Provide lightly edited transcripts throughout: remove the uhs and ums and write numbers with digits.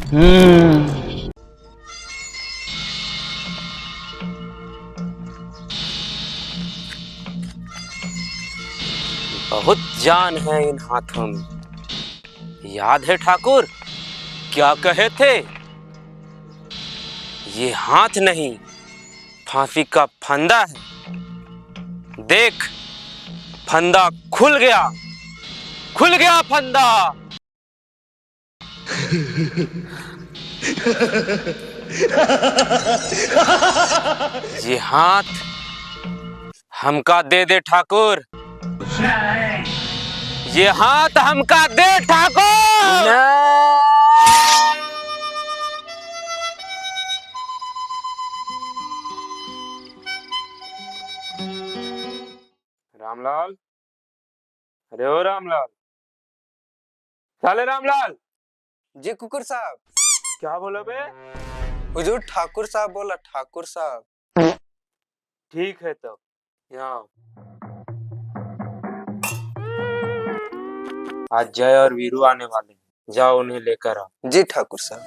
हम्म। बहुत जान है इन हाथों में। याद है ठाकुर, क्या कहे थे? ये हाथ नहीं, फांसी का फंदा है। देख, फंदा खुल गया, खुल गया फंदा। ये हाथ हमका दे दे ठाकुर, ये हाथ हमका दे ठाकुर। रामलाल, अरे ओ रामलाल, चले रामलाल। जी कुकुर साहब। क्या बोलो बे? हुजूर ठाकुर साहब बोला, ठाकुर साहब। ठीक है तब, यहाँ आज जय और वीरू आने वाले हैं, जाओ उन्हें लेकर आओ। जी ठाकुर साहब।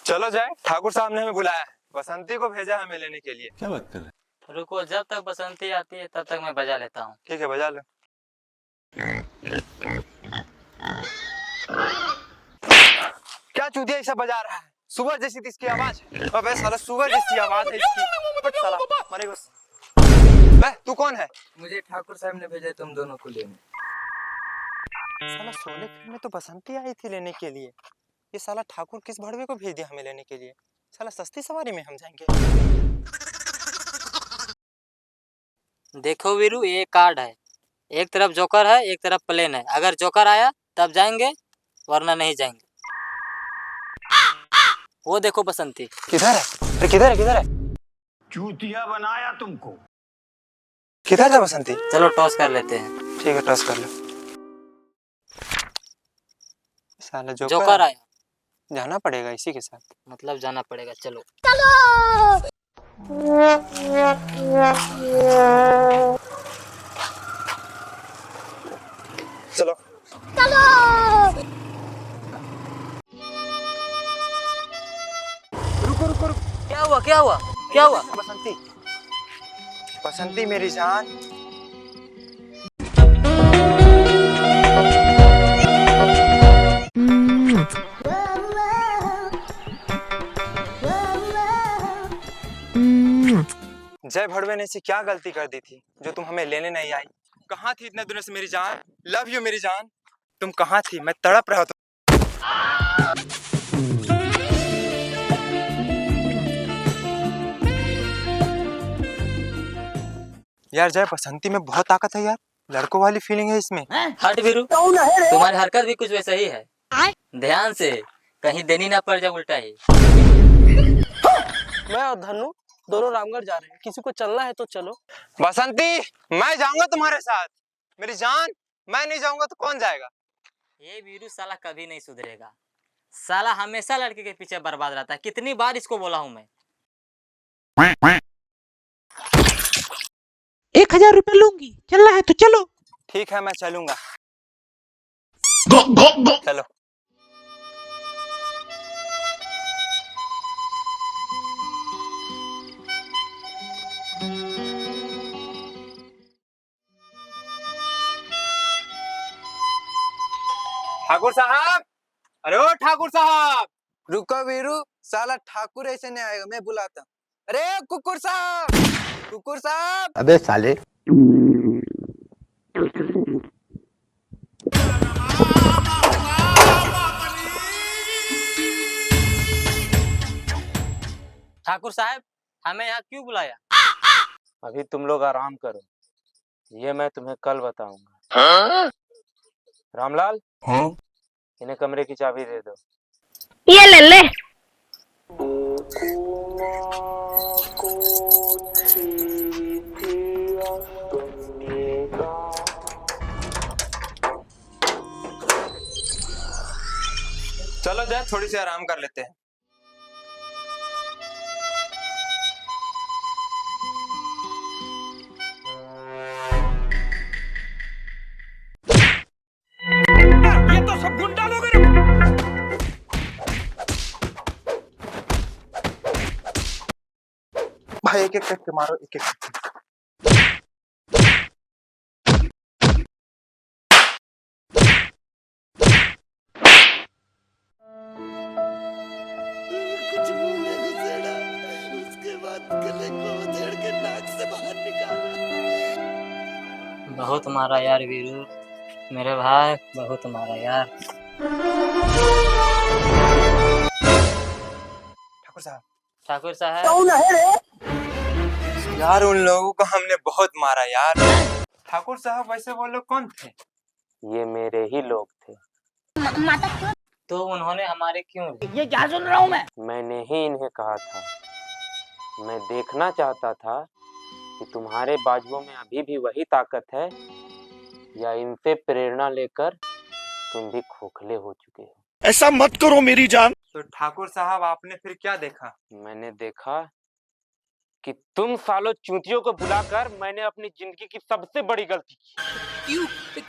चलो जाए, ठाकुर साहब ने हमें बुलाया है, बसंती को भेजा है हमें लेने के लिए। क्या बात कर रहे हैं? रुको, जब तक बसंती आती है तब तक मैं बजा लेता हूँ। ठीक है, बजा लो। क्या चूतिया ऐसा बजा रहा है? सुअर जैसी थी इसकी आवाज। अबे साला, सुअर जैसी आवाज है इसकी। हट साला, मरेगा। बे तू कौन है? मुझे ठाकुर साहब ने भेजा तुम दोनों को लेने। साला शोले फिल्म में तो बसंती आई थी लेने के लिए। ये साला ठाकुर किस भड़वे को भेज दिया हमें लेने के लिए? साला सस्ती सवारी में हम जाएंगे। देखो वीरू, ये कार्ड है, एक तरफ जोकर है, एक तरफ प्लेन है। अगर जोकर आया तब जाएंगे, वरना नहीं जाएंगे। वो देखो बसंती। किधर है? अरे किधर है, किधर है? चूतिया बनाया तुमको। किधर है बसंती? चलो टॉस कर लेते हैं। ठीक है, टॉस कर लो। साला जोकर आया, जाना पड़ेगा इसी के साथ। मतलब जाना पड़ेगा। चलो चलो। रुको रुको रुको। क्या हुआ, क्या हुआ, क्या हुआ? बसंती, बसंती मेरी जान। जय भड़वे ने ऐसी क्या गलती कर दी थी जो तुम हमें लेने नहीं आई? कहाँ थी इतने दिनों से मेरी जान? लव यू मेरी जान। तुम कहाँ थी? मैं तड़प रहा था। यार जय, बसंती में बहुत ताकत है यार, लड़कों वाली फीलिंग है इसमें। हट वीरू, तुम्हारी हरकत भी कुछ वैसा ही है। ध्यान से, कहीं देनी ना पड़ जाए उल्टा ही। मैं और धनु दोनों रामगढ़ जा रहे हैं, किसी को चलना है तो चलो। बसंती, मैं जाऊंगा तुम्हारे साथ। मेरी जान, मैं नहीं जाऊंगा तो कौन जाएगा? ये वीरू साला कभी नहीं सुधरेगा। साला हमेशा लड़के के पीछे बर्बाद रहता है। कितनी बार इसको बोला हूँ मैं। 1000 रुपए लूंगी, चलना है तो चलो। ठीक है, मैं चलूंगा। चलो। ठाकुर साहब, अरे ओ ठाकुर साहब। रुको वीरू, साला ठाकुर ऐसे नहीं आएगा, मैं बुलाता हूँ। अरे कुकुर साहब, कुकुर साहब। अबे साले। ठाकुर साहब, हमें यहाँ क्यों बुलाया? अभी तुम लोग आराम करो, ये मैं तुम्हें कल बताऊंगा। रामलाल, इन्हें कमरे की चाबी दे दो। ये ले ले। चलो जय, थोड़ी सी आराम कर लेते हैं। एक एक करके मारो, एक एक करके। कुछ मुंह में घुसेड़ा, उसके बाद गले को उधेड़ के नाक से बाहर निकाला। बहुत मारा यार वीरू, मेरे भाई बहुत मारा यार। ठाकुर साहब, ठाकुर साहब यार उन लोगों को हमने बहुत मारा यार। ठाकुर साहब वैसे वो लोग कौन थे? ये मेरे ही लोग थे। तो उन्होंने हमारे क्यों? मैंने ही इन्हें कहा था। मैं देखना चाहता था कि तुम्हारे बाजुओं में अभी भी वही ताकत है या इनसे प्रेरणा लेकर तुम भी खोखले हो चुके हो। ऐसा मत करो मेरी जान। तो ठाकुर साहब आपने फिर क्या देखा? मैंने देखा कि तुम सालों चूतियों को बुलाकर मैंने अपनी जिंदगी की सबसे बड़ी गलती की। क्यों?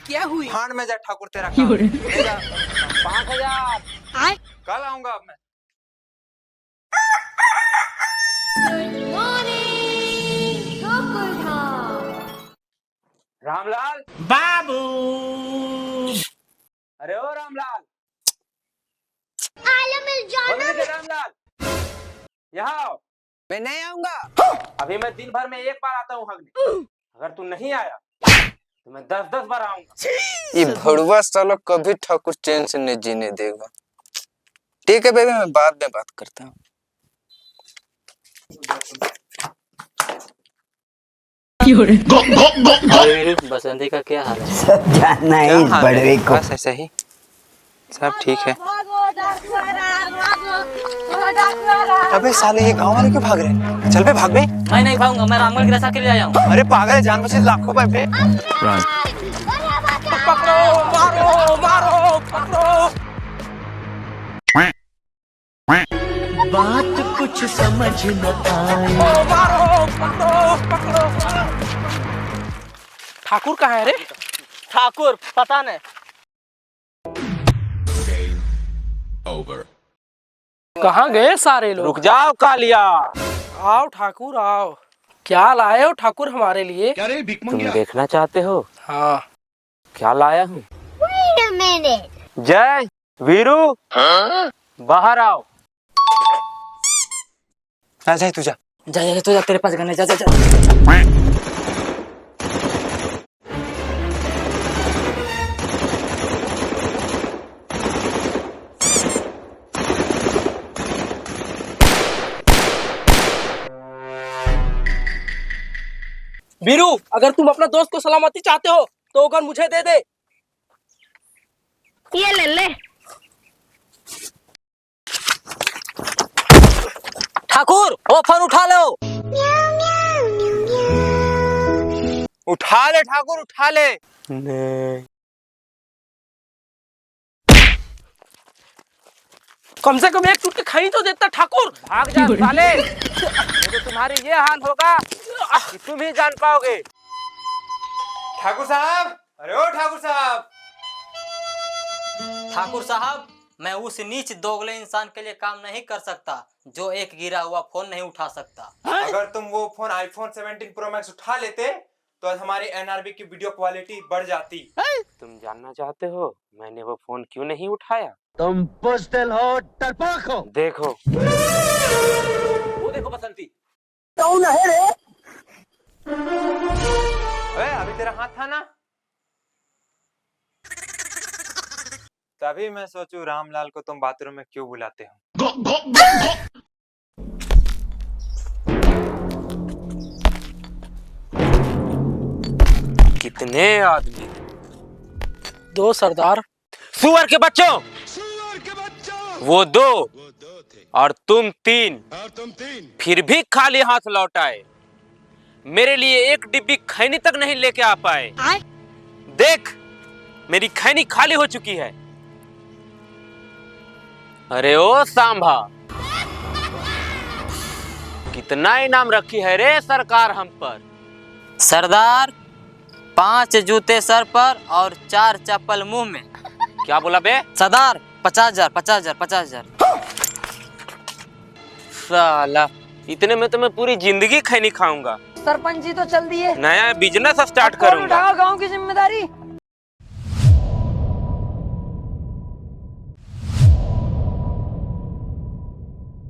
क्या हुई? भाड़ में जा ठाकुर, तेरा काम। ले जा। 5000 कल आऊंगा अब मैं। रामलाल बाबू। अरे ओ रामलाल, बोलने के रामलाल, यहाँ आओ। मैं नहीं आऊंगा। अभी मैं दिन भर में एक बार आता हूँ हगने। अगर तू नहीं आया तो मैं 10-10 बार आऊंगा। ये भड़ुआ साला कभी ठाकुर चैन से नहीं जीने देगा। ठीक है बेबी, मैं बाद में बात करता हूँ। और वीरू बसंती का क्या हाल है? जानना है इस बड़वे को। बस ऐसे ही, सब ठीक है। अबे साले ये गांव वाले क्यों भाग रहे हैं? चल बे भाग बे। मैं नहीं भागूंगा, मैं रामगढ़ की रक्षा के लिए आया हूँ। अरे पागल है, जान बचे लाखों पे बे। पकड़ो, मारो, मारो, पकड़ो। बात कुछ समझ न आए। मारो, पकड़ो, पकड़ो। ठाकुर कहाँ है रे? ठाकुर पता नहीं। कहाँ गए सारे लोग? रुक जाओ कालिया। आओ ठाकुर आओ। क्या लाए हो ठाकुर हमारे लिए? तुम देखना चाहते हो हाँ। क्या लाया हूँ? जय वीरू, बाहर आओ। जा जा तू जा। जा तो जा, तेरे पास गन है, जा जा जा। वीरू, अगर तुम अपना दोस्त को सलामती चाहते हो तो गन मुझे दे दे। ये ले ले। ठाकुर वो फोन उठा लो। उठा ले ठाकुर, उठा ले। नहीं। कम से कम एक टूट के खाई तो देता ठाकुर। भाग जा साले, नहीं तो तुम्हारी ये हाल होगा कि तुम ही जान पाओगे। ठाकुर साहब, अरे ओ ठाकुर साहब। ठाकुर साहब, मैं उस नीच दोगले इंसान के लिए काम नहीं कर सकता जो एक गिरा हुआ फोन नहीं उठा सकता। अगर तुम वो फोन आईफोन 17 प्रो मैक्स उठा लेते तो आज हमारी एनआरबी की वीडियो क्वालिटी बढ़ जाती। तुम जानना चाहते हो मैंने वो फोन क्यों नहीं उठाया? तुम बुज़दिल हो, डरपोक हो। देखो, वो देखो बसंती। कौन है रे? अबे अभी तेरा हाथ था ना, तभी मैं सोचूं रामलाल को तुम बाथरूम में क्यों बुलाते हो। कितने आदमी? 2 सरदार। सुअर के बच्चों, वो 2 और तुम 3, फिर भी खाली हाथ लौट आए। मेरे लिए एक डिब्बी खैनी तक नहीं लेके आ पाए। देख, मेरी खैनी खाली हो चुकी है। अरे ओ सांभा, कितना इनाम रखी है रे सरकार हम पर? सरदार, 5 जूते सर पर और 4 चप्पल मुंह में। क्या बोला बे? सरदार 50,000 50,000 50,000। साला इतने में तो मैं पूरी जिंदगी खैनी खाऊंगा। सरपंच जी तो चल दिए, नया बिजनेस स्टार्ट कौन करूंगा। उठाओ गांव की जिम्मेदारी।